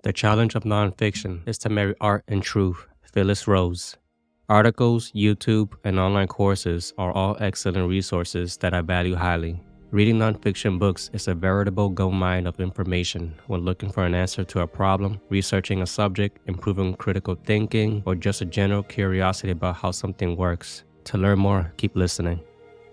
The challenge of nonfiction is to marry art and truth. Phyllis Rose. Articles, YouTube, and online courses are all excellent resources that I value highly. Reading nonfiction books is a veritable goldmine of information when looking for an answer to a problem, researching a subject, improving critical thinking, or just a general curiosity about how something works. To learn more, keep listening.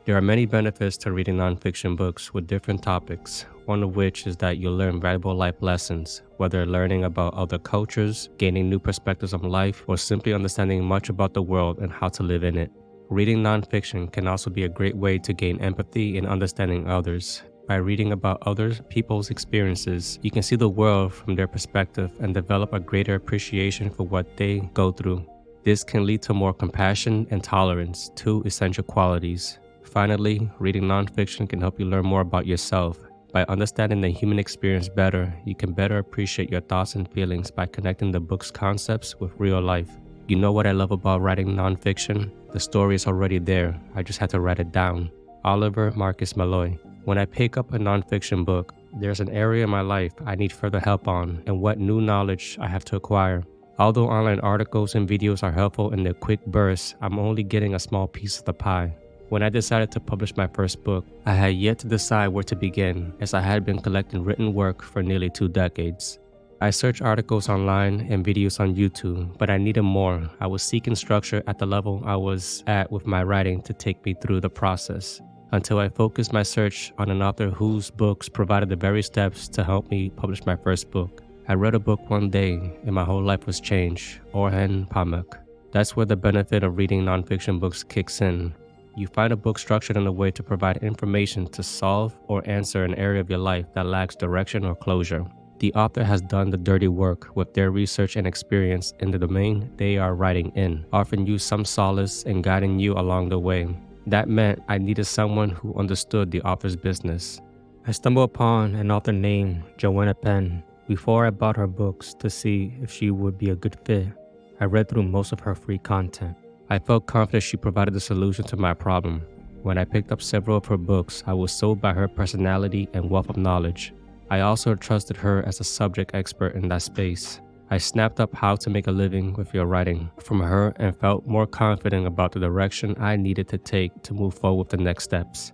There are many benefits to reading nonfiction books with different topics, one of which is that you'll learn valuable life lessons, whether learning about other cultures, gaining new perspectives on life, or simply understanding much about the world and how to live in it. Reading nonfiction can also be a great way to gain empathy in understanding others. By reading about other people's experiences, you can see the world from their perspective and develop a greater appreciation for what they go through. This can lead to more compassion and tolerance, two essential qualities. Finally, reading nonfiction can help you learn more about yourself. By understanding the human experience better, you can better appreciate your thoughts and feelings by connecting the book's concepts with real life. You know what I love about writing nonfiction? The story is already there, I just had to write it down. Oliver Marcus Malloy. When I pick up a nonfiction book, there's an area in my life I need further help on and what new knowledge I have to acquire. Although online articles and videos are helpful in their quick bursts, I'm only getting a small piece of the pie. When I decided to publish my first book, I had yet to decide where to begin, as I had been collecting written work for nearly 2 decades. I searched articles online and videos on YouTube, but I needed more. I was seeking structure at the level I was at with my writing to take me through the process, until I focused my search on an author whose books provided the very steps to help me publish my first book. I read a book one day and my whole life was changed. Orhan Pamuk. That's where the benefit of reading nonfiction books kicks in. You find a book structured in a way to provide information to solve or answer an area of your life that lacks direction or closure. The author has done the dirty work with their research and experience in the domain they are writing in, offering you some solace and guiding you along the way. That meant I needed someone who understood the author's business. I stumbled upon an author named Joanna Penn before I bought her books to see if she would be a good fit. I read through most of her free content. I felt confident she provided the solution to my problem. When I picked up several of her books, I was sold by her personality and wealth of knowledge. I also trusted her as a subject expert in that space. I snapped up how to make a living with your writing from her and felt more confident about the direction I needed to take to move forward with the next steps.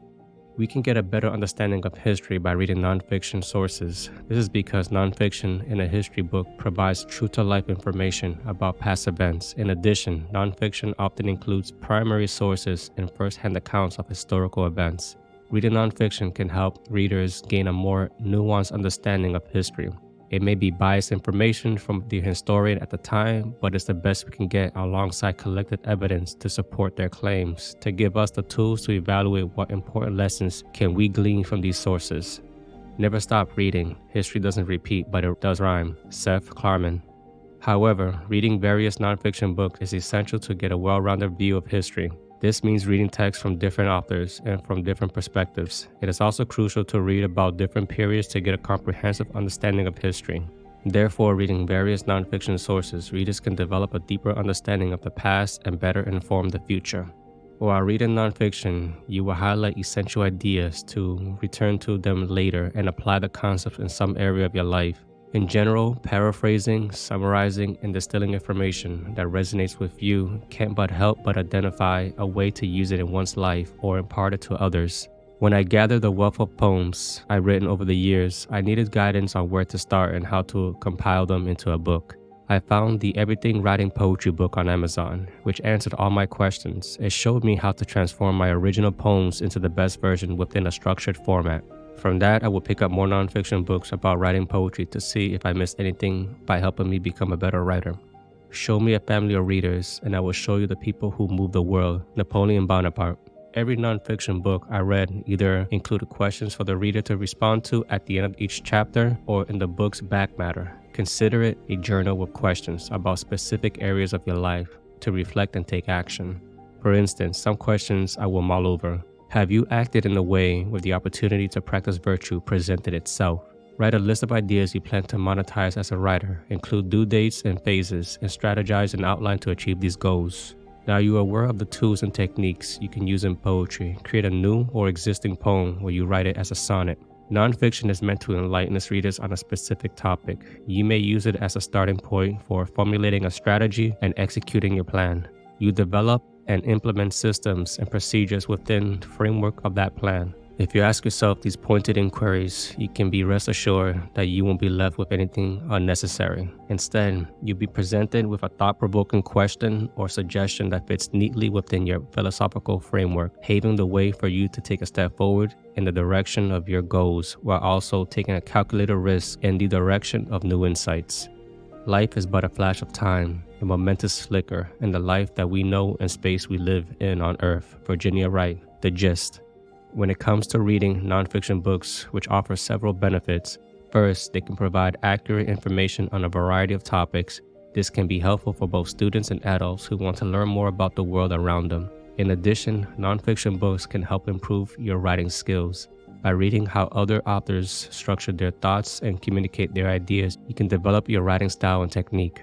We can get a better understanding of history by reading nonfiction sources. This is because nonfiction in a history book provides true-to-life information about past events. In addition, nonfiction often includes primary sources and first-hand accounts of historical events. Reading nonfiction can help readers gain a more nuanced understanding of history. It may be biased information from the historian at the time, but it's the best we can get alongside collected evidence to support their claims, to give us the tools to evaluate what important lessons can we glean from these sources. Never stop reading. History doesn't repeat, but it does rhyme. Seth Klarman. However, reading various nonfiction books is essential to get a well-rounded view of history. This means reading texts from different authors and from different perspectives. It is also crucial to read about different periods to get a comprehensive understanding of history. Therefore, reading various nonfiction sources, readers can develop a deeper understanding of the past and better inform the future. While reading nonfiction, you will highlight essential ideas to return to them later and apply the concepts in some area of your life. In general, paraphrasing, summarizing, and distilling information that resonates with you can't but help but identify a way to use it in one's life or impart it to others. When I gathered the wealth of poems I've written over the years, I needed guidance on where to start and how to compile them into a book. I found the Everything Writing Poetry book on Amazon, which answered all my questions. It showed me how to transform my original poems into the best version within a structured format. From that, I will pick up more nonfiction books about writing poetry to see if I missed anything by helping me become a better writer. Show me a family of readers, and I will show you the people who move the world. Napoleon Bonaparte. Every nonfiction book I read either included questions for the reader to respond to at the end of each chapter or in the book's back matter. Consider it a journal with questions about specific areas of your life to reflect and take action. For instance, some questions I will mull over. Have you acted in a way where the opportunity to practice virtue presented itself? Write a list of ideas you plan to monetize as a writer, include due dates and phases, and strategize and outline to achieve these goals. Now you are aware of the tools and techniques you can use in poetry. Create a new or existing poem where you write it as a sonnet. Nonfiction is meant to enlighten its readers on a specific topic. You may use it as a starting point for formulating a strategy and executing your plan. You develop and implement systems and procedures within the framework of that plan. If you ask yourself these pointed inquiries, you can be rest assured that you won't be left with anything unnecessary. Instead, you'll be presented with a thought-provoking question or suggestion that fits neatly within your philosophical framework, paving the way for you to take a step forward in the direction of your goals while also taking a calculated risk in the direction of new insights. Life is but a flash of time, a momentous flicker in the life that we know and space we live in on Earth. Virginia Wright, The Gist. When it comes to reading nonfiction books, which offer several benefits, first, they can provide accurate information on a variety of topics. This can be helpful for both students and adults who want to learn more about the world around them. In addition, nonfiction books can help improve your writing skills. By reading how other authors structure their thoughts and communicate their ideas, you can develop your writing style and technique.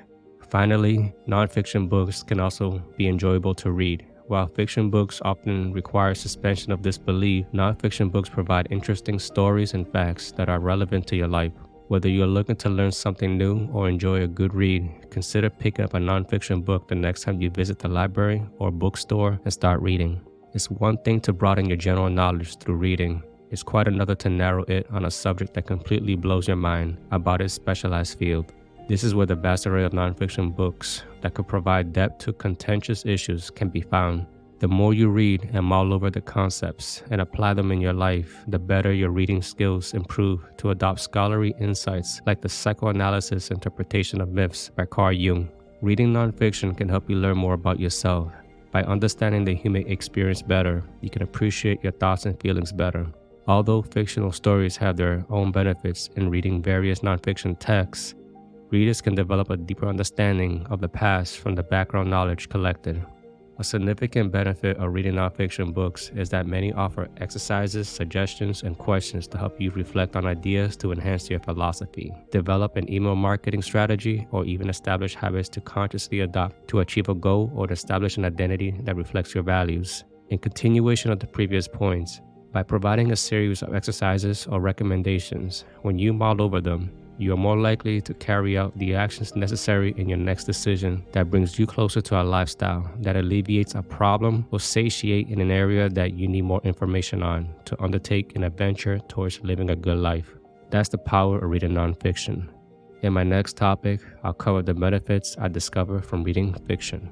Finally, nonfiction books can also be enjoyable to read. While fiction books often require suspension of disbelief, nonfiction books provide interesting stories and facts that are relevant to your life. Whether you're looking to learn something new or enjoy a good read, consider picking up a nonfiction book the next time you visit the library or bookstore and start reading. It's one thing to broaden your general knowledge through reading. It's quite another to narrow it on a subject that completely blows your mind about its specialized field. This is where the vast array of nonfiction books that could provide depth to contentious issues can be found. The more you read and mull over the concepts and apply them in your life, the better your reading skills improve to adopt scholarly insights like the psychoanalysis interpretation of myths by Carl Jung. Reading nonfiction can help you learn more about yourself. By understanding the human experience better, you can appreciate your thoughts and feelings better. Although fictional stories have their own benefits in reading various nonfiction texts, readers can develop a deeper understanding of the past from the background knowledge collected. A significant benefit of reading nonfiction books is that many offer exercises, suggestions, and questions to help you reflect on ideas to enhance your philosophy, develop an email marketing strategy, or even establish habits to consciously adopt to achieve a goal or to establish an identity that reflects your values. In continuation of the previous points, by providing a series of exercises or recommendations, when you mull over them, you are more likely to carry out the actions necessary in your next decision that brings you closer to a lifestyle that alleviates a problem or satiate in an area that you need more information on to undertake an adventure towards living a good life. That's the power of reading nonfiction. In my next topic, I'll cover the benefits I discover from reading fiction.